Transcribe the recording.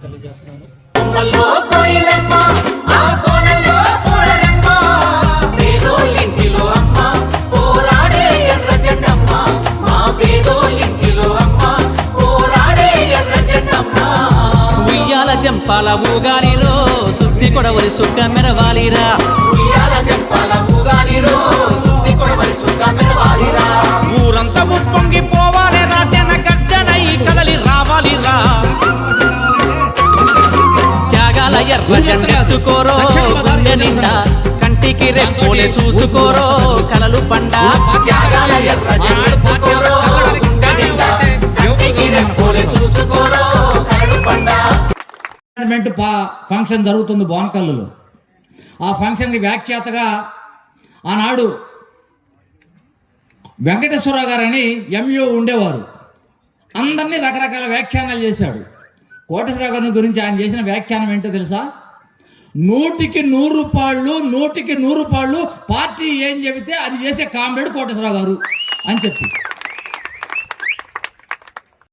తెలియజేస్తున్నాను. ఉయ్యాల జంపాల ఊగాలిరో సుత్తి కొడవలి సుక్క మెరవాలిరా. ఊరంతా ఉప్పొంగి పోవాలి రా, జన గర్జనై కదలి రావాలిరా. త్యాగాల ఎర్ర జెండెత్తుకోరో గుండె నిండా, కంటికి రెప్పోలే చూసుకోరో కలలు పండ. ఫంక్షన్ జరుగుతుంది బోనకల్లులో. ఆ ఫంక్షన్కి వ్యాఖ్యాతగా ఆనాడు వెంకటేశ్వరరావు గారని ఎంయూ ఉండేవారు. అందరినీ రకరకాల వ్యాఖ్యానాలు చేశాడు. కోటేశ్వరరావు గారి గురించి ఆయన చేసిన వ్యాఖ్యానం ఏంటో తెలుసా? 100కి 100 పాళ్ళు పార్టీ ఏం చెబితే అది చేసే కామ్రేడ్ కోటేశ్వరరావు గారు అని చెప్పి